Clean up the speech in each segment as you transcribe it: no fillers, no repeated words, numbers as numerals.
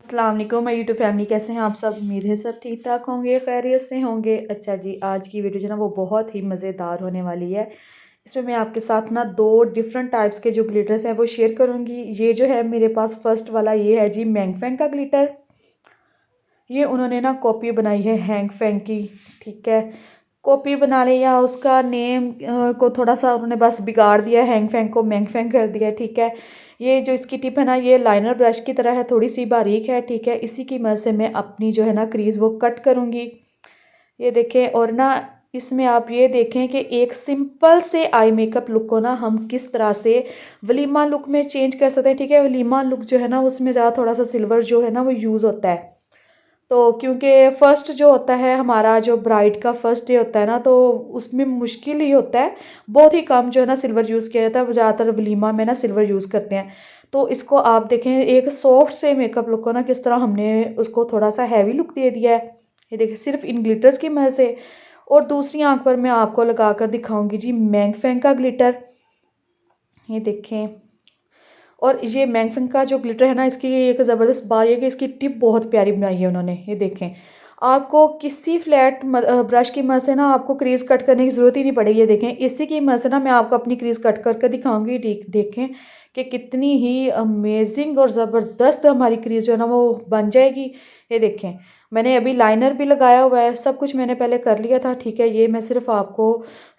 अस्सलाम वालेकुम my YouTube family, कैसे हैं आप सब। उम्मीद है सब ठीक ठाक होंगे, खैरियत से होंगे। अच्छा जी, आज की वीडियो जो ना वो बहुत ही मज़ेदार होने वाली है। इसमें मैं आपके साथ ना दो डिफरेंट टाइप्स के जो ग्लिटर्स हैं वो शेयर करूंगी। ये जो है मेरे पास फर्स्ट वाला ये है जी मैंग फैंग का ग्लिटर। ये उन्होंने ना कॉपी बनाई है हैंग फैंग की, ठीक है। कॉपी बना ली या उसका नेम को थोड़ा सा उन्होंने बस बिगाड़ दिया, हैंग फैंग को मैंग फैंग कर दिया, ठीक है। ये जो इसकी टिप है ना, ये लाइनर ब्रश की तरह है, थोड़ी सी बारीक है, ठीक है। इसी की मदद से मैं अपनी जो है ना क्रीज वो कट करूँगी। ये देखें। और ना इसमें आप ये देखें कि एक सिंपल से आई मेकअप लुक को ना हम किस तरह से वलीमा लुक में चेंज कर सकते हैं, ठीक है। वलीमा लुक जो है ना उसमें ज़्यादा थोड़ा सा सिल्वर जो है ना वो यूज़ होता है। तो क्योंकि फर्स्ट जो होता है हमारा, जो ब्राइड का फर्स्ट डे होता है ना, तो उसमें मुश्किल ही होता है। बहुत ही कम जो है ना सिल्वर यूज़ किया जाता है, ज़्यादातर वलीमा में ना सिल्वर यूज़ करते हैं। तो इसको आप देखें, एक सॉफ्ट से मेकअप लुक को ना किस तरह हमने उसको थोड़ा सा हैवी लुक दे दिया है। ये देखिए, सिर्फ इन ग्लिटर्स की मदद से। और दूसरी आंख पर मैं आपको लगा कर दिखाऊंगी जी मैंग फैंग का ग्लिटर। ये देखें। और ये मैंगफिंग का जो ग्लिटर है ना, इसकी एक ज़बरदस्त बात है कि इसकी टिप बहुत प्यारी बनाई है उन्होंने। ये देखें, आपको किसी फ्लैट ब्रश की मदद से ना आपको क्रीज कट करने की ज़रूरत ही नहीं पड़ेगी। ये देखें, इसी की मदद से ना मैं आपको अपनी क्रीज कट करके दिखाऊंगी। देखें कि कितनी ही अमेजिंग और ज़बरदस्त हमारी क्रीज जो है ना वो बन जाएगी। ये देखें, मैंने अभी लाइनर भी लगाया हुआ है, सब कुछ मैंने पहले कर लिया था, ठीक है। ये मैं सिर्फ आपको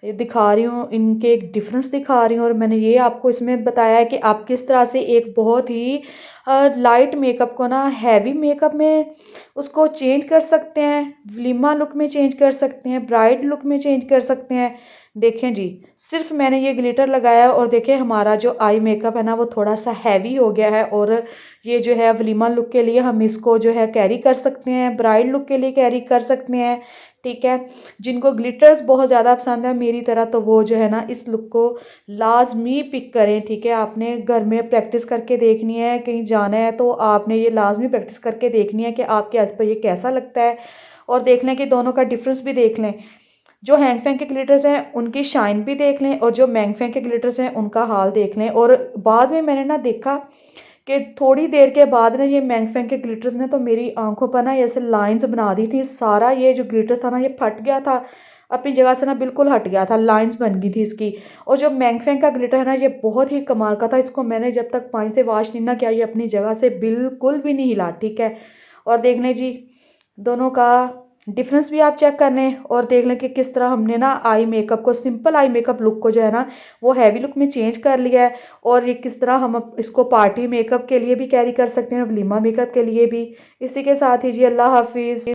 दिखा रही हूँ, इनके एक डिफरेंस दिखा रही हूँ। और मैंने ये आपको इसमें बताया है कि आप किस तरह से एक बहुत ही लाइट मेकअप को ना हैवी मेकअप में उसको चेंज कर सकते हैं, वलीमा लुक में चेंज कर सकते हैं, ब्राइड लुक में चेंज कर सकते हैं। देखें जी, सिर्फ मैंने ये ग्लिटर लगाया और देखें हमारा जो आई मेकअप है ना वो थोड़ा सा हैवी हो गया है। और ये जो है वलीमा लुक के लिए हम इसको जो है कैरी कर सकते हैं, ब्राइड लुक के लिए कैरी कर सकते हैं, ठीक है। जिनको ग्लिटर्स बहुत ज़्यादा पसंद है मेरी तरह, तो वो जो है ना इस लुक को लाजमी पिक करें, ठीक है। आपने घर में प्रैक्टिस करके देखनी है, कहीं जाना है तो आपने ये लाजमी प्रैक्टिस करके देखनी है कि आपके एज पर ये कैसा लगता है। और देख लें कि दोनों का डिफरेंस भी देख लें। जो हैंग फैंग के ग्लिटर्स हैं उनकी शाइन भी देख लें, और जो मैंग फैंग के ग्लिटर्स हैं उनका हाल देख लें। और बाद में मैंने ना देखा कि थोड़ी देर के बाद ना ये मैंग फैंग के ग्लिटर्स ने तो मेरी आंखों पर ना ऐसे लाइंस बना दी थी। सारा ये जो ग्लिटर था ना ये फट गया था, अपनी जगह से ना बिल्कुल हट गया था, लाइंस बन गई थी इसकी। और जो मैंग फैंग का ग्लिटर है ना ये बहुत ही कमाल का था। इसको मैंने जब तक पानी से वॉश नहीं ना किया, ये अपनी जगह से बिल्कुल भी नहीं हिला, ठीक है। और देख लें जी, दोनों का डिफरेंस भी आप चेक कर लें और देख लें कि किस तरह हमने ना आई मेकअप को, सिंपल आई मेकअप लुक को जो है ना वो हैवी लुक में चेंज कर लिया है। और ये किस तरह हम इसको पार्टी मेकअप के लिए भी कैरी कर सकते हैं, वलीमा मेकअप के लिए भी। इसी के साथ ही जी, अल्लाह हाफिज़।